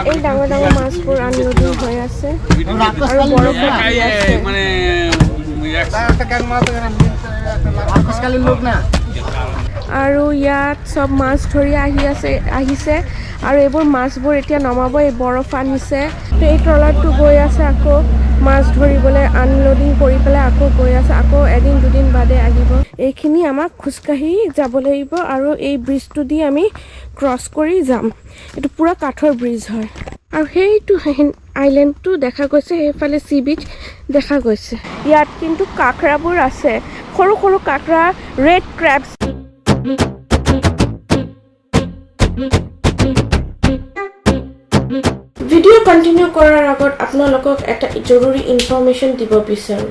এই ডাঙৰ ডাঙৰ মাছবোৰ আনলোডিং হৈ আছে আৰু বৰফত দি আছে আৰু ইয়াত সব মাছ ধৰি আহিছে আৰু এইবোৰ মাছবোৰ এতিয়া নমাব এই বৰফ আনিছে তো এই ট্ৰলাৰটো গৈ আছে আকৌ মাছ ধৰিবলৈ আনলোডিং কৰি পেলাই আকৌ গৈ আছে আকৌ এদিন দুদিন বাদে আহিব এইখিনি আমাক খোজকাঢ়ি যাব লাগিব আৰু এই ব্ৰিজটো দি আমি ক্ৰছ কৰি যাম এইটো পুৰা কাঠৰ ব্ৰিজ হয় আৰু সেইটো আইলেণ্ডটো দেখা গৈছে সেইফালে সি বিচ দেখা গৈছে ইয়াত কিন্তু কাকৰাবোৰ আছে সৰু সৰু কাকৰা ৰেড ক্ৰেবছ ভিডিও কন্টিনিউ কৰাৰ আগত আপোনালোকক এটা জৰুৰী ইনফৰমেশ্যন দিব বিচাৰোঁ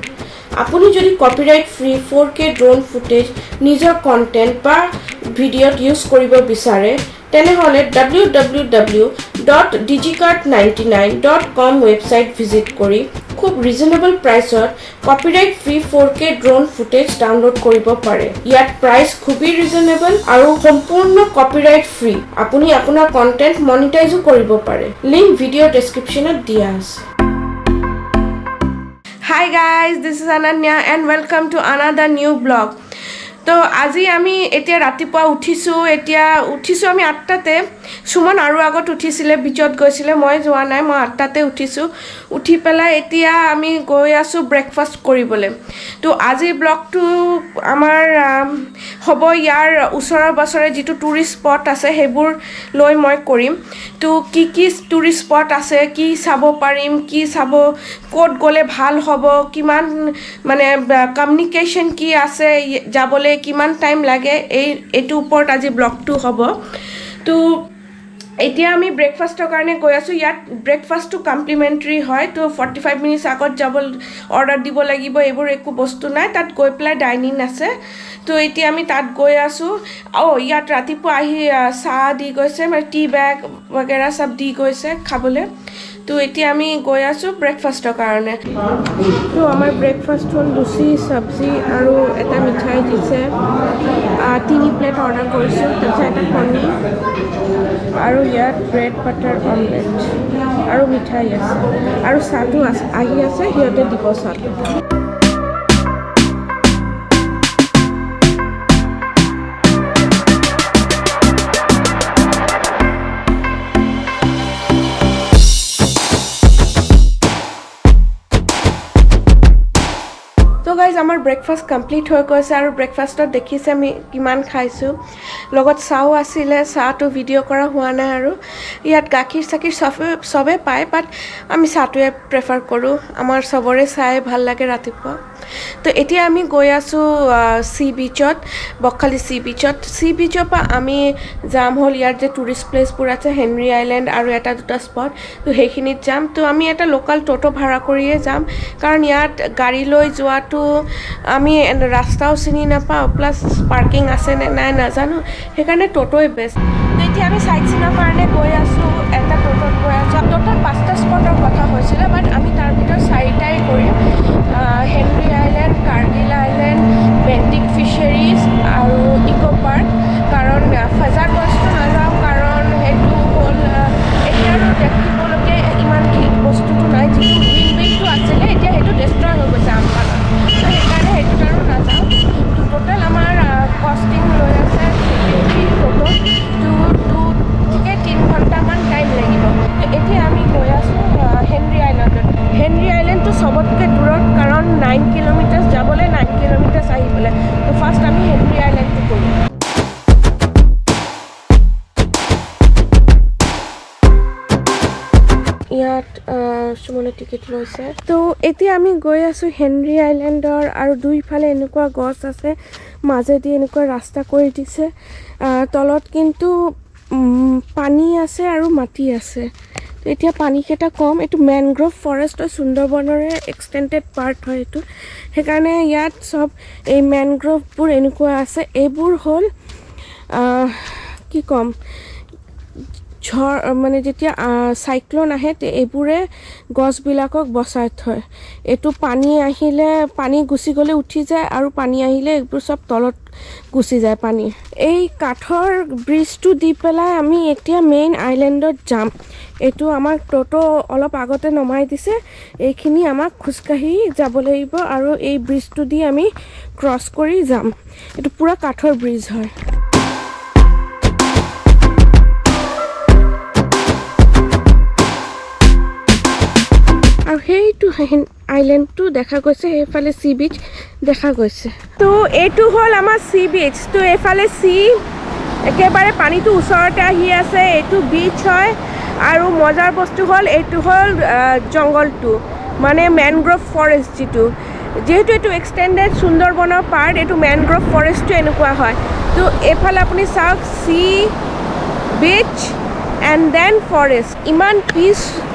আপুনি যদি copyright free 4K drone footage নিজৰ কণ্টেণ্ট বা ভিডিঅ'ত ইউজ কৰিব বিচাৰে তেনেহ'লে www.digicart99.com ৱেবছাইট ভিজিট কৰি খুব ৰিজনেবল প্ৰাইচত copyright free 4K drone footage download কৰিব পাৰে ইয়াত প্ৰাইচ খুবেই ৰিজনেবল আৰু সম্পূৰ্ণ কপিৰাইট ফ্ৰী আপুনি আপোনাৰ কণ্টেণ্ট মনিটাইজো কৰিব পাৰে লিংক ভিডিঅ' ডেছক্ৰিপশ্যনত দিয়া আছে Hi guys, this is Anannya and welcome to another new vlog. তো আজি আমি এতিয়া ৰাতিপুৱা উঠিছো আমি 8টাতে সুমন আৰু আগত উঠিছিলে বিচত গৈছিলে মই যোৱা নাই মই 8টাতে উঠি পেলাই এতিয়া আমি গৈ আছো ব্ৰেকফাষ্ট কৰিবলৈ তো আজি ব্লগটো আমাৰ হ'ব ইয়াৰ ওচৰৰ বছৰে যিটো টুৰিষ্ট স্পট আছে সেইবোৰ লৈ মই কৰিম তো কি টুৰিষ্ট স্পট আছে কি চাব পাৰিম কি চাব ক'ত গ'লে ভাল হ'ব কিমান মানে কমিউনিকেশ্যন কি আছে যাবলৈ কিমান টাইম লাগে এইটো ওপৰত আজি ব্লগটো হ'ব তো এতিয়া আমি ব্ৰেকফাষ্টৰ কাৰণে গৈ আছো ইয়াত ব্ৰেকফাষ্টটো কমপ্লিমেণ্টাৰী হয় তো 45 মিনিটছ আগত যাব অৰ্ডাৰ দিব লাগিব এইবোৰ একো বস্তু নাই তাত গৈ পেলাই ডাইনিং আছে তো এতিয়া আমি তাত গৈ আছো ইয়াত ৰাতিপুৱা আহি চাহ দি গৈছে মানে টি বেগ वगैरह সব দি গৈছে খাবলৈ তো এতিয়া আমি গৈ আছো ব্ৰেকফাষ্টৰ কাৰণে তো আমাৰ ব্ৰেকফাষ্ট হ'ল লুচি সবজি আৰু এটা মিঠাই দিছে 3 প্লেট অৰ্ডাৰ কৰিছো তাৰপিছত এটা পনীৰ আৰু ইয়াত ব্ৰেড বাটাৰ অমলেট আৰু মিঠাই আছে আৰু চাহটো আহি আছে সিহঁতে দিব চাহটো তো গাইজ আমাৰ ব্ৰেকফাষ্ট কমপ্লিট হৈ গৈছে আৰু ব্ৰেকফাষ্টত দেখিছে আমি কিমান খাইছোঁ লগত চাহও আছিলে চাহটো ভিডিঅ' কৰা হোৱা নাই আৰু ইয়াত গাখীৰ চাখীৰ চবে পায় বাট আমি চাহটোৱে প্ৰেফাৰ কৰোঁ আমাৰ চবৰে চাই ভাল লাগে ৰাতিপুৱা তো এতিয়া আমি গৈ আছোঁ সি বিচত বকখালি সি বিচৰ পৰা আমি যাম হ'ল ইয়াত যে টুৰিষ্ট প্লেচবোৰ আছে হেনৰি আইলেণ্ড আৰু এটা দুটা স্পট তো সেইখিনিত যাম তো আমি এটা লোকেল টোটো ভাড়া কৰিয়ে যাম কাৰণ ইয়াত গাড়ী লৈ যোৱাটো আমি ৰাস্তাও চিনি নাপাওঁ প্লাছ পাৰ্কিং আছে নে নাই নাজানো সেইকাৰণে টোটোই বেষ্ট তো এতিয়া আমি চাইট চিনৰ কাৰণে গৈ আছোঁ এটা টোটোত গৈ আছোঁ টোটেল 5টা স্পটৰ কথা হৈছিলে বাট আমি তাৰ ভিতৰত 4টাই কৰিম Henry island Kargil island Bentinck fisheries আৰু ইকো পাৰ্ক কাৰণ ফেজাৰ গছটো নাযাওঁ কাৰণ সেইটো হ'ল এতিয়া আৰু দেখিবলৈকে ইমান বস্তুটো নাই যিটো উইনটো আছিলে এতিয়া সেইটো ডেষ্ট্ৰয় হৈ গৈছে আমপালত সেইকাৰণে সেইটোত আৰু নাযাওঁ তো টোটেল আমাৰ কষ্টিং লৈ আছে ঠিকে 3 ঘণ্টামান টাইম লাগিব তো এতিয়া আমি গৈ আছোঁ হেনৰি আইলেণ্ডটো চবতকৈ দূৰত কাৰণ 9 কিলোমিটাৰ্ছ যাবলৈ 9 কিলোমিটাৰ্ছ আহিবলৈ তো ফাৰ্ষ্ট আমি হেনৰি আইলেণ্ডটো কৰিম ইয়াত সুমনে টিকেট লৈছে তো এতিয়া আমি গৈ আছোঁ হেনৰি আইলেণ্ডৰ আৰু দুইফালে এনেকুৱা গছ আছে মাজেদি এনেকুৱা ৰাস্তা কৰি দিছে তলত কিন্তু পানী আছে আৰু মাটি আছে তো এতিয়া পানীকেইটা কম এইটো মেনগ্ৰোভ ফৰেষ্ট হয় সুন্দৰবনৰে এক্সটেণ্ডেড পাৰ্ট হয় এইটো সেইকাৰণে ইয়াত সব এই মেনগ্ৰোভবোৰ এনেকুৱা আছে এইবোৰ হ'ল কি ক'ম মানে যেতিয়া চাইক্লন আহে এইবোৰে গছবিলাকক বচাই থয় এইটো পানী আহিলে পানী গুচি গ'লে উঠি যায় আৰু পানী আহিলে এইবোৰ সব তলত গুচি যায় পানী এই কাঠৰ ব্ৰিজটো দি পেলাই আমি এতিয়া মেইন আইলেণ্ডত যাম এইটো আমাক টোটো অলপ আগতে নমাই দিছে এইখিনি আমাক খুজকাঢ়ি যাব লাগিব আৰু এই ব্ৰিজটো দি আমি ক্ৰছ কৰি যাম এইটো পুৰা কাঠৰ ব্ৰিজ হয় আৰু সেইটো আইলেণ্ডটো দেখা গৈছে সেইফালে সি বিচ দেখা গৈছে তো এইটো হ'ল আমাৰ সি বিচ তো এইফালে সি একেবাৰে পানীটো ওচৰতে আহি আছে এইটো বিচ হয় আৰু মজাৰ বস্তু হ'ল এইটো হ'ল জংগলটো মানে মেনগ্ৰোভ ফৰেষ্ট যেহেতু এইটো এক্সটেণ্ডেড সুন্দৰবনৰ পাৰ্ট এইটো মেনগ্ৰোভ ফৰেষ্টটো এনেকুৱা হয় তো এইফালে আপুনি চাওক sea beach and then forest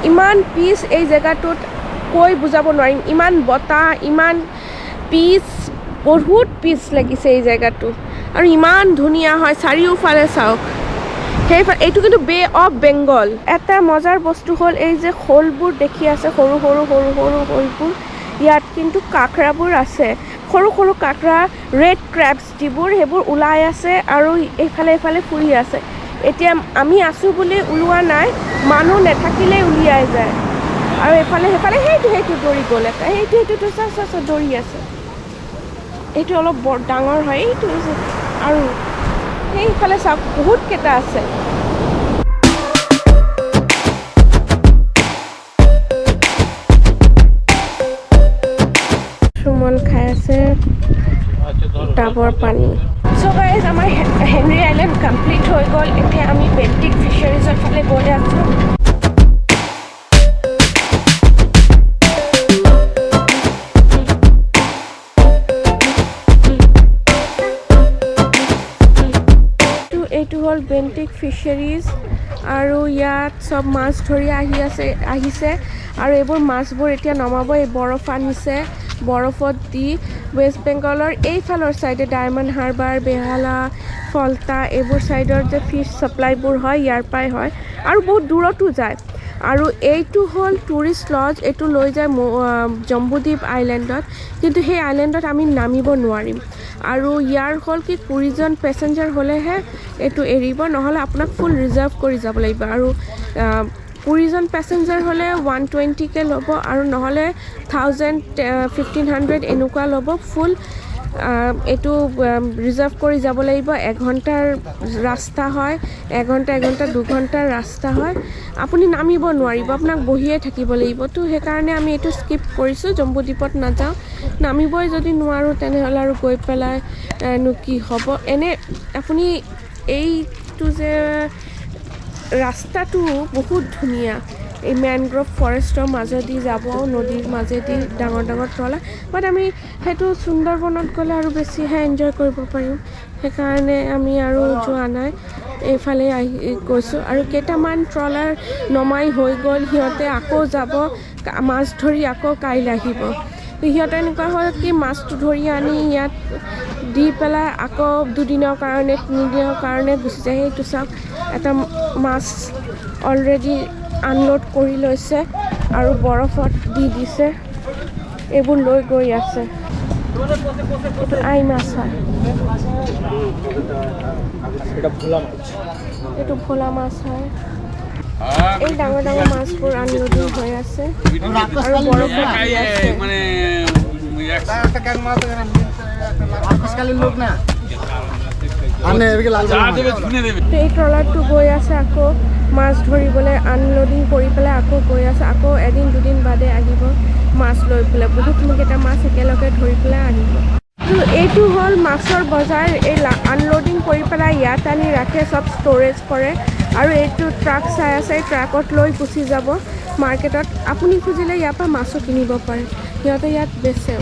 ইমান পিচ এই জেগাটোত কৈ বুজাব নোৱাৰিম ইমান বতাহ ইমান পিচ বহুত পিচ লাগিছে এই জেগাটো আৰু ইমান ধুনীয়া হয় চাৰিওফালে চাওক এইটো কিন্তু বে অফ বেংগল এটা মজাৰ বস্তু হ'ল এই যে শ'লবোৰ দেখি আছে সৰু সৰু শ'লবোৰ ইয়াত কিন্তু কাকৰাবোৰ আছে সৰু সৰু কাকৰা ৰেড ক্ৰেবছ যিবোৰ সেইবোৰ ওলাই আছে আৰু এইফালে ফুৰি আছে এতিয়া আমি আছোঁ বুলি ওলোৱা নাই মানুহ নাথাকিলে উলিয়াই যায় আৰু এইফালে সেইটো দৌৰি গ'ল এটা সেইটো চাচ দৌৰি আছে এইটো অলপ বৰ ডাঙৰ হয় এইটো আৰু সেইফালে চাওক বহুত কেইটা আছে সুমন খাই আছে ডাবৰ পানী চ' গাইজ আমাৰ হেনৰি আইলেণ্ড কমপ্লিট হৈ গ'ল এতিয়া আমি বেণ্টিক ফিচাৰিজৰ ফালে গৈ আছোঁ এইটো হ'ল বেণ্টিক ফিচাৰিজ আৰু ইয়াত চব মাছ ধৰি আহিছে আৰু এইবোৰ মাছবোৰ এতিয়া নমাব এই বৰফ আনিছে বৰফত দি ৱেষ্ট বেংগলৰ এইফালৰ ছাইডে ডায়মণ্ড হাৰ্বাৰ বেহালা ফলতা এইবোৰ ছাইডৰ যে ফিছ ছাপ্লাইবোৰ হয় ইয়াৰ পৰাই হয় আৰু বহুত দূৰতো যায় আৰু এইটো হ'ল টুৰিষ্ট লজ এইটো লৈ যায় জম্বুদ্বীপ আইলেণ্ডত কিন্তু সেই আইলেণ্ডত আমি নামিব নোৱাৰিম আৰু ইয়াৰ হ'ল কি 20জন পেচেঞ্জাৰ হ'লেহে এইটো এৰিব নহ'লে আপোনাক ফুল ৰিজাৰ্ভ কৰি যাব লাগিব আৰু 20জন পেচেঞ্জাৰ হ'লে 120কে ল'ব আৰু নহ'লে 1500 এনেকুৱা ল'ব ফুল এইটো ৰিজাৰ্ভ কৰি যাব লাগিব এঘণ্টাৰ ৰাস্তা হয় এঘণ্টা 2ঘণ্টাৰ ৰাস্তা হয় আপুনি নামিব নোৱাৰিব আপোনাক বহিয়ে থাকিব লাগিব তো সেইকাৰণে আমি এইটো স্কিপ কৰিছোঁ জম্বুদ্বীপত নাযাওঁ নামিবই যদি নোৱাৰোঁ তেনেহ'লে আৰু গৈ পেলাই কি হ'ব এনে আপুনি এইটো যে ৰাস্তাটো বহুত ধুনীয়া এই মেনগ্ৰোভ ফৰেষ্টৰ মাজেদি যাব নদীৰ মাজেদি ডাঙৰ ট্ৰলাৰ বাট আমি সেইটো সুন্দৰবনত গ'লে আৰু বেছিহে এনজয় কৰিব পাৰিম সেইকাৰণে আমি আৰু যোৱা নাই এইফালে গৈছোঁ আৰু কেইটামান ট্ৰলাৰ নমাই হৈ গ'ল সিহঁতে আকৌ যাব মাছ ধৰি আকৌ কাইলৈ আহিব সিহঁতে এনেকুৱা হয় কি মাছটো ধৰি আনি ইয়াত দি পেলাই আকৌ 2 দিনৰ কাৰণে 3 দিনৰ কাৰণে গুচি যায় সেইটো চাওক এটা মাছ অলৰেডি আনলোড কৰি লৈছে আৰু বৰফত দি দিছে এইবোৰ লৈ গৈ আছে এইটো আই মাছ হয় এইটো ভোলা মাছ হয় এই ডাঙৰ মাছবোৰ আনলোডিং হৈ আছে আৰু বৰফত দি আছে এই ট্ৰলাৰটো গৈ আছে আকৌ মাছ ধৰিবলৈ আনলোডিং কৰি পেলাই আকৌ গৈ আছে আকৌ এদিন 2 দিন বাদে আহিব মাছ লৈ পেলাই বহুতকেইটা মাছ একেলগে ধৰি পেলাই আহিব তো এইটো হ'ল মাছৰ বজাৰ এই আনলোডিং কৰি পেলাই ইয়াত আনি ৰাখে চব ষ্ট'ৰেজ কৰে আৰু এইটো ট্ৰাক চাই আছে ট্ৰাকত লৈ গুচি যাব মাৰ্কেটত আপুনি খুজিলে ইয়াৰ পৰা মাছো কিনিব পাৰে সিহঁতে ইয়াত বেচে